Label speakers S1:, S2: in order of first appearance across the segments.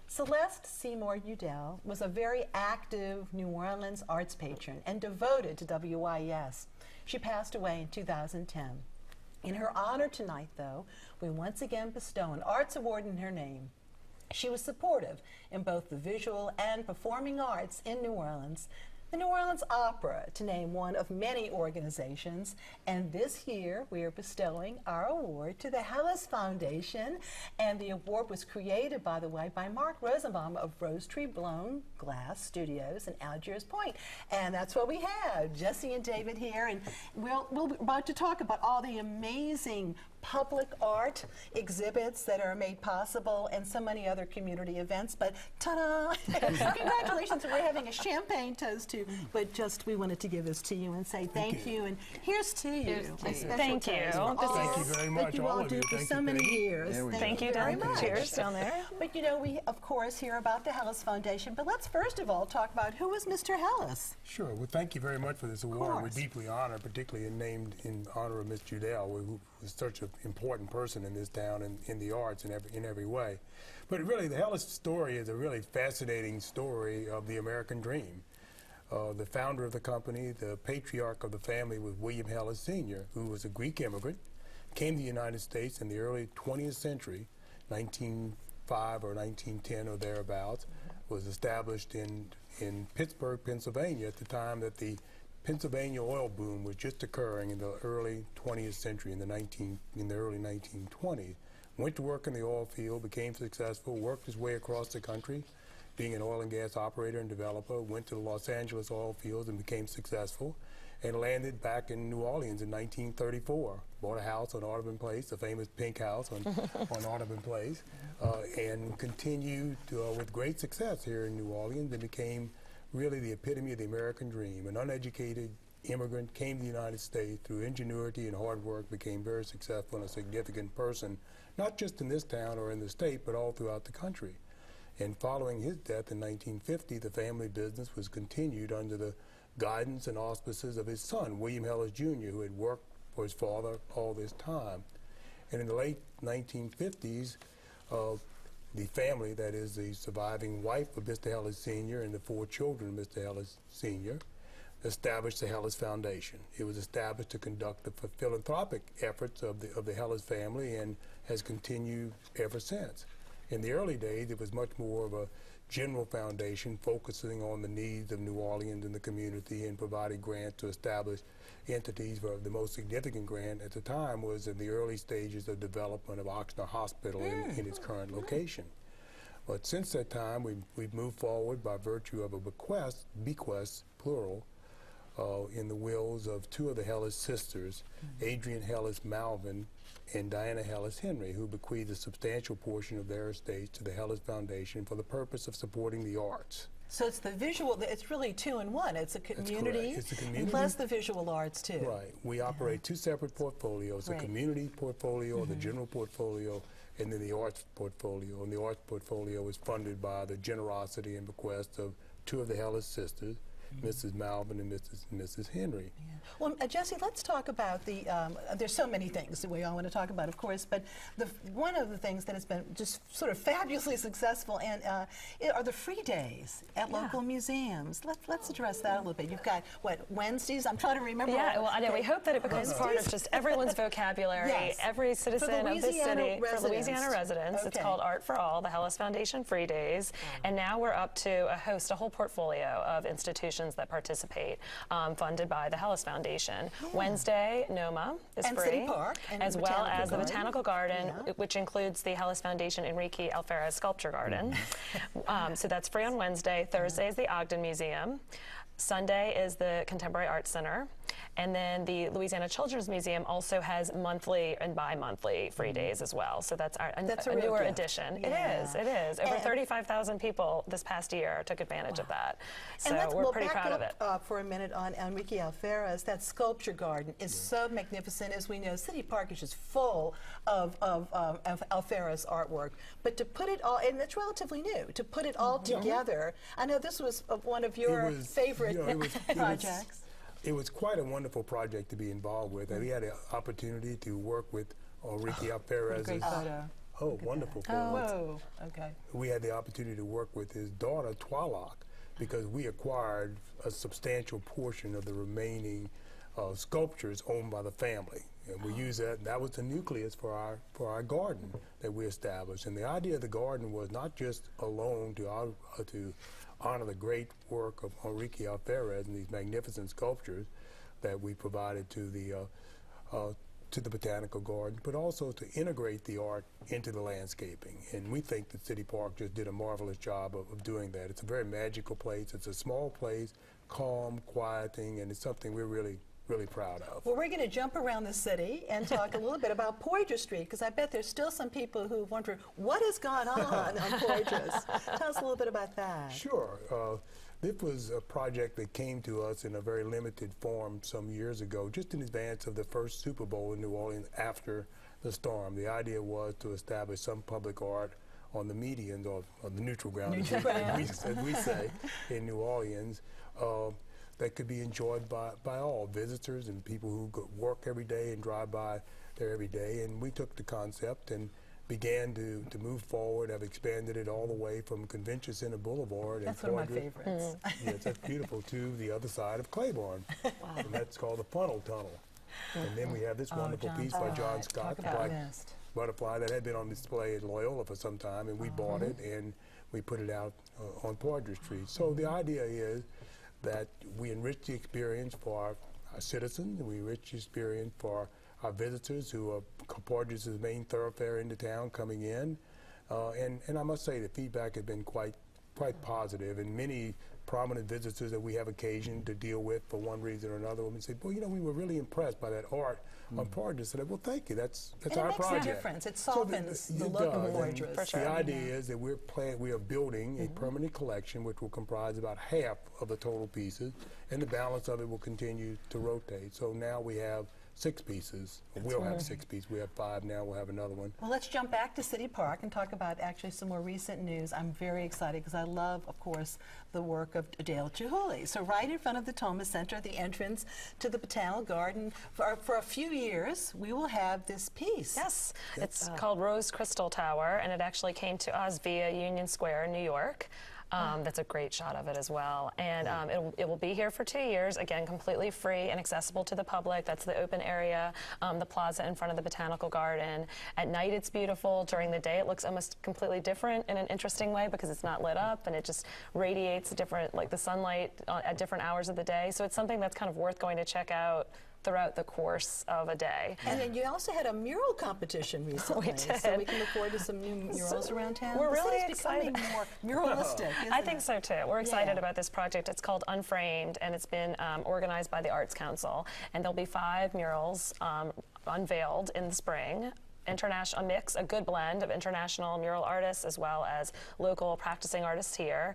S1: Celeste Seymour Judell was a very active New Orleans arts patron and devoted to WYES. She passed away in 2010. In her honor tonight, though, we once again bestow an Arts Award in her name. She was supportive in both the visual and performing arts in New Orleans, the New Orleans Opera, to name one of many organizations. And this year, we are bestowing our award to the Helis Foundation. And the award was created, by the way, by Mark Rosenbaum of Rose Tree Blown Glass Studios in Algiers Point. And that's what we have, Jesse and David here. And we'll be about to talk about all the amazing public art exhibits that are made possible and so many other community events. But ta-da! Congratulations, we're having a champagne toast too. But just we wanted to give this to you and say thank you. And here's to you.
S2: Here's to you.
S1: Thank you.
S3: Thank you very much,
S1: Thank you all do for so many years.
S2: Thank you
S1: very much.
S2: Cheers down there.
S1: But you know, we of course hear about the Helis Foundation, but let's first of all talk about who is Mr. Helis.
S3: Sure. Well, thank you very much for this award. We're deeply honored, particularly named in honor of Miss Judell, who was such an important person in this town and in the arts in every way. But really, the Helis story is a really fascinating story of the American dream. The founder of the company, the patriarch of the family, was William Helis Sr., who was a Greek immigrant, came to the United States in the early 20th century, 1905 or 1910 or thereabouts, was established in Pittsburgh, Pennsylvania, at the time that the Pennsylvania oil boom was just occurring in the early 20th century, in the early 1920s. Went to work in the oil field, became successful, worked his way across the country, being an oil and gas operator and developer, went to the Los Angeles oil fields and became successful, and landed back in New Orleans in 1934. Bought a house on Audubon Place, the famous pink house on Audubon Place, and continued with great success here in New Orleans and became really the epitome of the American dream. An uneducated immigrant came to the United States through ingenuity and hard work, became very successful and a significant person, not just in this town or in the state, but all throughout the country. And following his death in 1950, the family business was continued under the guidance and auspices of his son, William Helis Jr., who had worked for his father all this time. And in the late 1950s, the family, that is the surviving wife of Mr. Helis Sr. and the 4 children of Mr. Helis Sr., established the Helis Foundation. It was established to conduct the philanthropic efforts of the Helis family and has continued ever since. In the early days, it was much more of a general foundation focusing on the needs of New Orleans and the community and providing grants to establish entities. Where the most significant grant at the time was in the early stages of development of Oxnard Hospital in its current location. But since that time, we've moved forward by virtue of a bequest, plural, in the wills of 2 of the Helis sisters, Adrian Helis Malvin and Diana Helis Henry, who bequeathed a substantial portion of their estates to the Helis Foundation for the purpose of supporting the arts.
S1: So it's the visual, it's really 2 in 1. It's a community,
S3: it's a community
S1: plus the visual arts too.
S3: Right. We operate 2 separate portfolios, a community portfolio, the general portfolio, and then the arts portfolio. And the arts portfolio is funded by the generosity and bequest of 2 of the Helis sisters, Mrs. Malvin and Mrs. Henry.
S1: Yeah. Well, Jesse, let's talk about the, there's so many things that we all want to talk about, of course, but one of the things that has been just sort of fabulously successful and are the free days at local museums. Let's address that a little bit. You've got, what, Wednesdays? I'm trying to remember.
S2: Yeah, well, I know. We hope that it becomes part of just everyone's vocabulary, every citizen of this city, for Louisiana residents. It's called Art for All, the Helis Foundation Free Days, and now we're up to a whole portfolio of institutions that participate, funded by the Helis Foundation. Wednesday, NOMA is free,
S1: City Park,
S2: as well as the Botanical Garden, which includes the Helis Foundation Enrique Alferez Sculpture Garden. So that's free on Wednesday. Thursday is the Ogden Museum. Sunday is the Contemporary Arts Center. And then the Louisiana Children's Museum also has monthly and bi-monthly free days as well. So that's a newer addition.
S1: Yeah.
S2: It is. Over 35,000 people this past year took advantage of that. So we're pretty proud of it.
S1: For a minute on Enrique Alferez, that sculpture garden is so magnificent. As we know, City Park is just full of Alferez artwork. But to put it all, and it's relatively new, to put it all together, I know this was one of your favorite projects.
S3: It was quite a wonderful project to be involved with. We had an opportunity to work with Enrique Alferez's Oh, wonderful.
S1: Whoa, okay.
S3: We had the opportunity to work with his daughter, Twalock, because we acquired a substantial portion of the remaining sculptures owned by the family. And we used that, and that was the nucleus for our garden that we established. And the idea of the garden was not just alone to honor the great work of Enrique Alferez and these magnificent sculptures that we provided to the botanical garden, but also to integrate the art into the landscaping. And we think that City Park just did a marvelous job of doing that. It's a very magical place. It's a small place, calm, quieting, and it's something we're really proud of.
S1: Well, we're going to jump around the city and talk a little bit about Poydras Street, because I bet there's still some people who wonder what has gone on Poydras. Tell us a little bit about that.
S3: Sure. This was a project that came to us in a very limited form some years ago, just in advance of the first Super Bowl in New Orleans after the storm. The idea was to establish some public art on the medians, or the neutral ground, as we say, in New Orleans. That could be enjoyed by all visitors and people who work every day and drive by there every day. And we took the concept and began to move forward. I've expanded it all the way from Convention Center Boulevard.
S1: That's one of my favorites.
S3: Yes, that's beautiful, to the other side of Claiborne. Wow. And that's called the Funnel Tunnel. And then we have this wonderful piece by John Scott, the Black Butterfly, that had been on display at Loyola for some time, and we bought it and we put it out on Poydras Street. So the idea is that we enrich the experience for our citizens, and we enrich the experience for our visitors who are Poydras' main thoroughfare into town coming in. And I must say the feedback has been quite positive, and many prominent visitors that we have occasion to deal with for one reason or another, we say, well, you know, we were really impressed by that art on Poydras. So well, thank you. That's our project.
S1: It makes a difference. It softens the look of Poydras.
S3: The idea is that we are building a permanent collection which will comprise about half of the total pieces, and the balance of it will continue to rotate. So now we have 6 pieces. We'll have 6 pieces. We have 5 now. We'll have another one.
S1: Well, let's jump back to City Park and talk about actually some more recent news. I'm very excited because I love, of course, the work of Judell Chihuly. So right in front of the Thomas Center, the entrance to the Botanical Garden, for a few years, we will have this piece.
S2: Yes, it's called Rose Crystal Tower, and it actually came to us via Union Square in New York. That's a great shot of it as well. And it will be here for 2 years, again, completely free and accessible to the public. That's the open area, the plaza in front of the Botanical Garden. At night it's beautiful. During the day it looks almost completely different in an interesting way because it's not lit up and it just radiates different, like the sunlight at different hours of the day. So it's something that's kind of worth going to check out throughout the course of a day.
S1: And then you also had a mural competition recently.
S2: We did.
S1: So we can look forward to some new murals around town.
S2: We're really
S1: excited. Becoming more muralistic,
S2: I think so too. We're excited about this project. It's called Unframed, and it's been organized by the Arts Council. And there'll be 5 murals unveiled in the spring. A mix, a good blend of international mural artists as well as local practicing artists here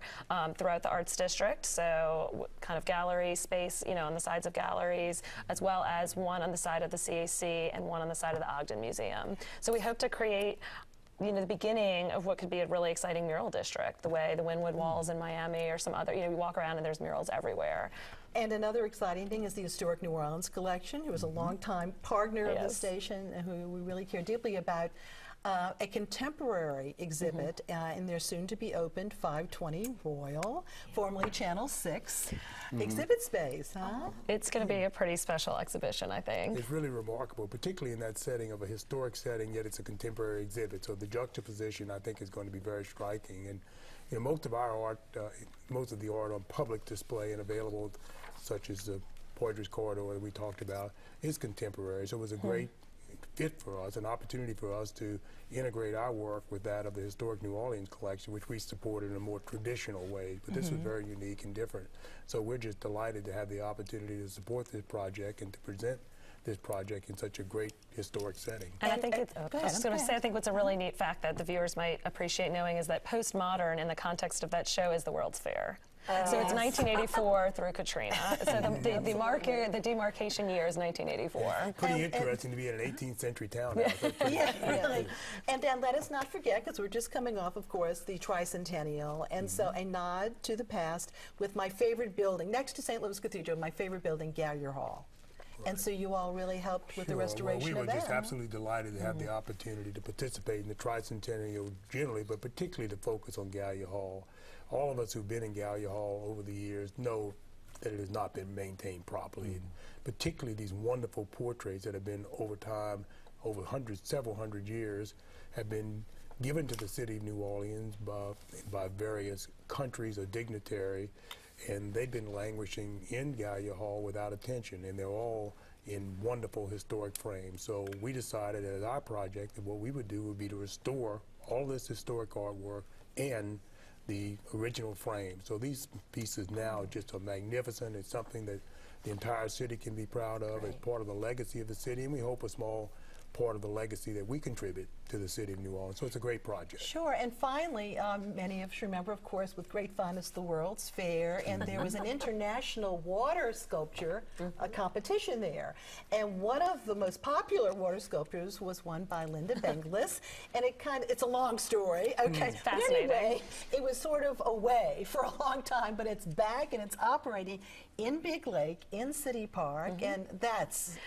S2: throughout the Arts District. So kind of gallery space, you know, on the sides of galleries, as well as one on the side of the CAC and one on the side of the Ogden Museum. So we hope to create, you know, the beginning of what could be a really exciting mural district, the way the Wynwood Walls in Miami or some other, you know, you walk around and there's murals everywhere.
S1: And another exciting thing is the Historic New Orleans Collection, who was a longtime partner of the station and who we really care deeply about. A contemporary exhibit in their soon-to-be-opened 520 Royal, formerly Channel 6, exhibit space, huh?
S2: It's going to be a pretty special exhibition, I think.
S3: It's really remarkable, particularly in that setting of a historic setting, yet it's a contemporary exhibit. So the juxtaposition, I think, is going to be very striking. And you know, most of our art, most of the art on public display and available, such as the Poydras corridor that we talked about, is contemporary. So it was a great fit for us, an opportunity for us to integrate our work with that of the Historic New Orleans collection, which we supported in a more traditional way, but this was very unique and different. So we're just delighted to have the opportunity to support this project and to present this project in such a great historic setting.
S2: And I think it's, I was just going to say, I think what's a really neat fact that the viewers might appreciate knowing is that postmodern in the context of that show is the World's Fair. So it's 1984 through Katrina. So the demarcation year is 1984.
S3: Pretty interesting to be in an 18th century town now.
S1: Yeah, really. And then let us not forget, because we're just coming off, of course, the tricentennial, and so a nod to the past with my favorite building, next to St. Louis Cathedral, my favorite building, Gallier Hall. And so you all really helped with the
S3: Sure.
S1: restoration
S3: Well,
S1: of
S3: we were
S1: that.
S3: just absolutely delighted to have the opportunity to participate in the tricentennial generally, but particularly to focus on Gallier Hall. All of us who've been in Gallier Hall over the years know that it has not been maintained properly, and particularly these wonderful portraits that have been over time, over several hundred years, have been given to the city of New Orleans by various countries or dignitary, and they've been languishing in Gallier Hall without attention, and they're all in wonderful historic frames. So we decided as our project that what we would do would be to restore all this historic artwork and the original frame. So these pieces now just are magnificent. It's something that the entire city can be proud of as part of the legacy of the city, and we hope a small part of the legacy that we contribute to the city of New Orleans. So it's a great project.
S1: Sure, and finally, many of us remember, of course, with great fondness, the World's Fair, and there was an international water sculpture competition there. And one of the most popular water sculptures was one by Linda Benglis, and it's a long story, okay? But
S2: Fascinating.
S1: anyway, it was sort of away for a long time, but it's back and it's operating in Big Lake, in City Park, and that's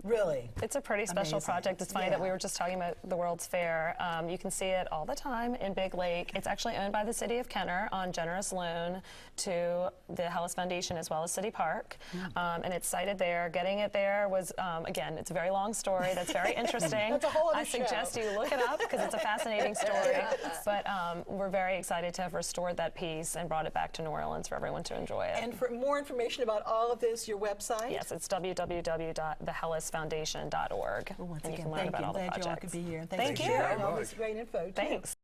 S1: really
S2: It's a pretty special
S1: amazing.
S2: project. It's funny that we were just talking about the World's Fair. You can see it all the time in Big Lake. It's actually owned by the city of Kenner on generous loan to the Helis Foundation as well as City Park. And it's sited there. Getting it there was, again, it's a very long story that's very interesting.
S1: That's a whole other
S2: I suggest you look it up because it's a fascinating story. But we're very excited to have restored that piece and brought it back to New Orleans for everyone to enjoy it.
S1: And for more information about all of this, your website?
S2: Yes, it's www.thehelisfoundation.org.
S1: Well, once
S2: and you
S1: again,
S2: can learn
S1: thank
S2: about
S1: you.
S2: all the
S1: Glad you all
S2: projects.
S1: could be here. And
S2: Thank
S1: thanks
S2: you.
S1: for sharing all this great info, too.
S2: Thanks.